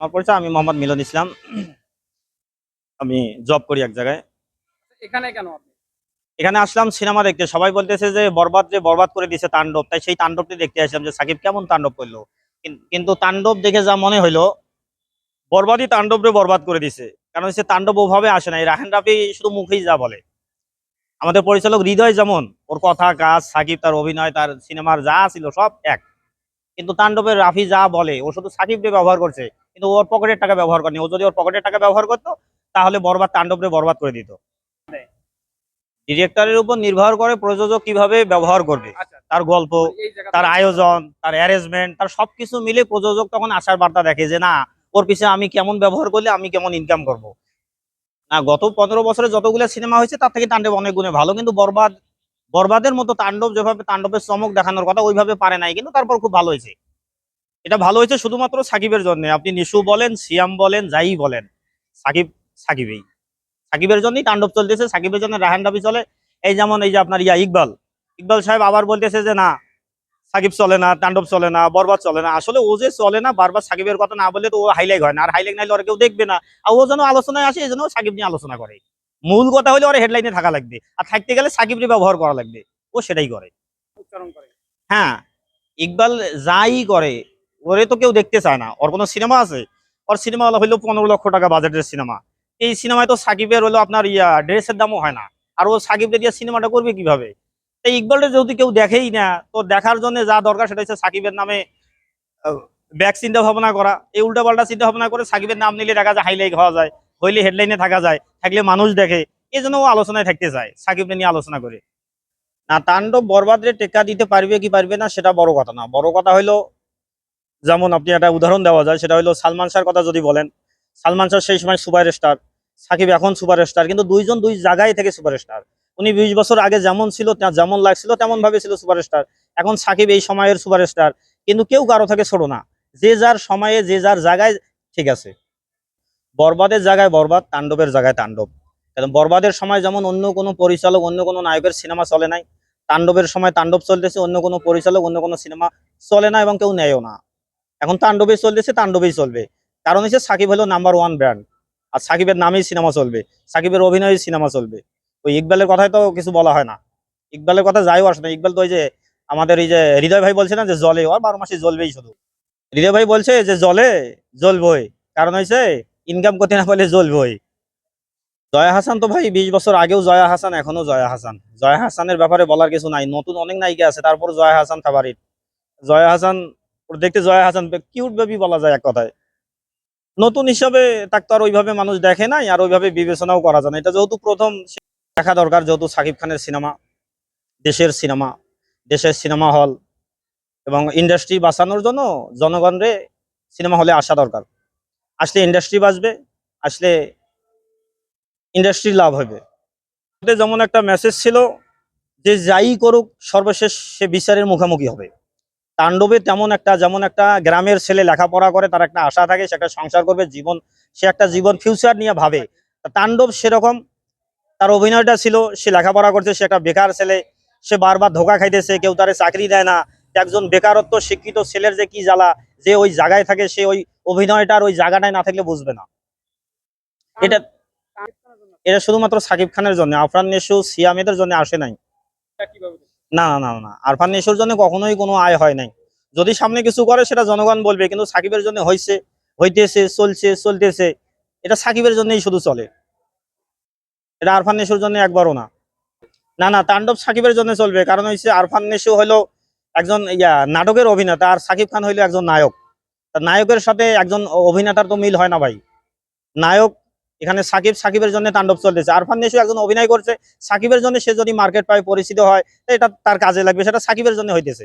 আমার পরিচয়, আমি মোহাম্মদ মিলন ইসলাম। আমি জব করি এক জায়গায়। এখানে কেন আপনি? এখানে আসলাম সিনেমা দেখতে। সবাই বলতেছে যে বরবাদ করে দিছে তাণ্ডব, তাই সেই তাণ্ডবটি দেখতে আসলাম যে সাকিব কেমন তাণ্ডব করলো। কিন্তু তাণ্ডব দেখে যা মনে হইলো, বরবাদই তাণ্ডবরে বরবাদ করে দিছে। কারণ হচ্ছে তাণ্ডব ওভাবে আসে না, এই রাহেন রাফি শুধু মুখেই যা বলে। আমাদের পরিচালক হৃদয় যেমন, ওর কথা কাজ, সাকিব তার অভিনয়, তার সিনেমার যা ছিল সব এক। কিন্তু তাণ্ডবের রাফি যা বলে, ও শুধু সাকিবকে ব্যবহার করছে, কিন্তু ওর পকেটের টাকা ব্যবহার করেনি। ও যদি ওর পকেটের টাকা ব্যবহার করতো, তাহলে তাণ্ডবরে বরবাদ করে দিত। ডিরেক্টরের উপর নির্ভর করে প্রযোজক কিভাবে ব্যবহার করবে, আচ্ছা, তার গল্প, এই জায়গা তার থেকে আয়োজন, তার অ্যারেঞ্জমেন্ট, তার সবকিছু মিলে প্রযোজক তখন আশার বার্তা দেখে যে না, ওর পিছনে আমি কেমন ব্যবহার করলে আমি কেমন ইনকাম করব। না, গত 15 বছরে যতগুলো সিনেমা হয়েছে তার থেকে তাণ্ডব অনেক গুণে ভালো, কিন্তু বরবাদের মতো তাণ্ডব যেভাবে তাণ্ডবের চমক দেখানোর কথা ওইভাবে পারে নাই, কিন্তু তারপর খুব ভালো হয়েছে। এটা ভালো হয়েছে শুধুমাত্র সাকিবের জন্য। আপনি নিশু বলেন, সিয়াম বলেন, যাই বলেন, সাকিব সাকিবেই। সাকিবের জন্যই তাণ্ডব চলতেছে, সাকিবের জন্য রাহান রাফি চলে। এই যেমন এই যে আপনার ইকবাল ইকবাল সাহেব আবার বলতেছে যে না, সাকিব চলে না, তাণ্ডব চলে না, বরবাদ চলে না। আসলে ও যে চলে না, বারবার সাকিবের কথা না বললে তো ও হাইলাইট হয় না, আর হাইলাইট নাইলে ওরা কেউ দেখবে না। আর ও যেন আলোচনায় আসে, এই জন্য সাকিব নিয়ে আলোচনা করে। মূল কথা হলে ওরা হেডলাইনে থাকা লাগবে, আর থাকতে গেলে সাকিবকে ব্যবহার করা লাগবে। ও সেটাই করে। উচ্চারণ করে। হ্যাঁ, ইকবাল যাই করে, ওরে তো কেউ দেখতে চায় না। ওর কোনো সিনেমা আছে? ওর সিনেমা হলো 15 লক্ষ টাকা বাজেটের সিনেমা। এই সিনেমায় তো সাকিবের হলো আপনার ড্রেসের দামও হয় না। আর ও সাকিবকে দিয়ে সিনেমাটা করবে কিভাবে? তাই ইকবালটা যদি কেউ দেখেই না, তো দেখার জন্য যা দরকার সেটা হচ্ছে সাকিবের নামে ব্যাক চিন্তা ভাবনা করা। এই উল্টাপাল্টা চিন্তা ভাবনা করে সাকিবের নাম নিলে দেখা যায় হাইলাইট হওয়া যায়, হইলে হেডলাইনে থাকা যায়, থাকলে মানুষ দেখে। এই জন্য ও আলোচনায় থাকতে চায়, সাকিবকে নিয়ে আলোচনা করে। না, তাণ্ডব বরবাদরে টেক্কা দিতে পারবে কি পারবে না সেটা বড় কথা না। বড় কথা হলো, যেমন আপনি একটা উদাহরণ দেওয়া যায়, সেটা হলো সালমান শাহর কথা যদি বলেন। সালমান শাহ সেই সময় সুপারস্টার, সাকিব এখন সুপারস্টার, কিন্তু দুইজন দুই জায়গায় থেকে সুপারস্টার। উনি 20 বছর আগে যেমন ছিল, যেমন লাগছিল তেমন ভাবে ছিল সুপারস্টার। এখন সাকিব এই সময়ের সুপারস্টার। কিন্তু কেউ কারো থেকে ছোট না, যে যার সময়ে যে যার জায়গায় ঠিক আছে। বরবাদের জায়গায় বরবাদ, তাণ্ডবের জায়গায় তাণ্ডব। কারণ বরবাদের সময় যেমন অন্য কোনো পরিচালক, অন্য কোনো নায়কের সিনেমা চলে নাই, তাণ্ডবের সময় তাণ্ডব চলতেছে, অন্য কোনো পরিচালক, অন্য কোনো সিনেমা চলে না এবং কেউ নেয়ও না। এখন তাণ্ডবেই চলতেছে, তাণ্ডবেই চলবে। কারণ হচ্ছে সাকিব হলো নাম্বার 1 ব্র্যান্ড। আর সাকিবের নামেই সিনেমা চলবে, সাকিবের অভিনয়ে সিনেমা চলবে। ওই ইকবালের কথায় তো কিছু বলা হয় না। ইকবালের কথা যাইও আসে না। ইকবাল তো ওই যে আমাদের এই যে হৃদয় ভাই বলছে না যে জলে, ওর 12 মাসে জ্বলবেই শুধু। হৃদয় ভাই বলছে যে জলে জ্বলবই, কারণ হয়েছে ইনকাম করতে না পারলে জ্বলবই। জয়া হাসান তো ভাই 20 বছর আগেও জয়া হাসান, এখনো জয়া হাসান। জয়া হাসানের ব্যাপারে বলার কিছু নাই, নতুন অনেক নায়িকা আছে, তারপর জয়া হাসান ফেভারিট। জয়া হাসান, ওর দেখতে জয়া হাসান কিউট বেবি বলা যায় এক কথায়। নতুন হিসাবে তাকে তো আর ওইভাবে মানুষ দেখে নাই, আর ওইভাবে বিবেচনাও করা যায় না। এটা যেহেতু প্রথম, দেখা দরকার। যেহেতু সাকিব খানের সিনেমা, দেশের সিনেমা, দেশের সিনেমা হল এবং ইন্ডাস্ট্রি বাঁচানোর জন্য জনগণরে সিনেমা হলে আসা দরকার। আসলে ইন্ডাস্ট্রি বাঁচবে, আসলে ইন্ডাস্ট্রি লাভ হবে। ওতে যেমন একটা মেসেজ ছিল যে যাই করুক সর্বশেষ সে বিচারের মুখোমুখি হবে। তাণ্ডবে তেমন একটা, যেমন একটা গ্রামের ছেলে লেখাপড়া করে, তার একটা আশা থাকে, সে একটা সংসার করবে, জীবন, সে একটা জীবন ফিউচার নিয়ে ভাবে। তাণ্ডব সেরকম। তার অভিনয়টা ছিল, সে লেখাপড়া করছে, সে একটা বেকার ছেলে, সে বারবার ধোকা খাইতেছে, কেউ তারে চাকরি দেয় না। একজন বেকারত্ব শিক্ষিত ছেলের যে কি জ্বালা, যে ওই জায়গায় থাকে, সে ওই অভিনয়টার ওই জায়গাটায় না থাকলে বুঝবে না। এটা এটা শুধুমাত্র সাকিব খানের জন্য, আফরান নিশো, সিয়াম এদের জন্য আসে নাই। কিভাবে? না না না না, আরফান নিশোর জন্য কখনোই কোনো আয় হয় নাই। যদি সামনে কিছু করে সেটা জনগণ বলবে, কিন্তু সাকিবের জন্য হয়েছে, হইতেছে, চলছে, চলতেছে। এটা সাকিবের জন্যই শুধু চলে, এটা আরফান নিশোর জন্য একবারও না। না না, তাণ্ডব সাকিবের জন্য চলবে, কারণ হচ্ছে আরফান নিশো হলো একজন নাটকের অভিনেতা, আর সাকিব খান হইলো একজন নায়ক। তা নায়কের সাথে একজন অভিনেতার তো মিল হয় না ভাই। নায়ক এখানে সাকিব, সাকিবের জন্য তাণ্ডব চলতেছে। আরফান নিশো একজন অভিনয় করছে সাকিবের জন্য, সে যদি মার্কেট পায়, পরিচিত হয়, তো এটা তার কাজে লাগবে, সেটা সাকিবের জন্য হইতেছে।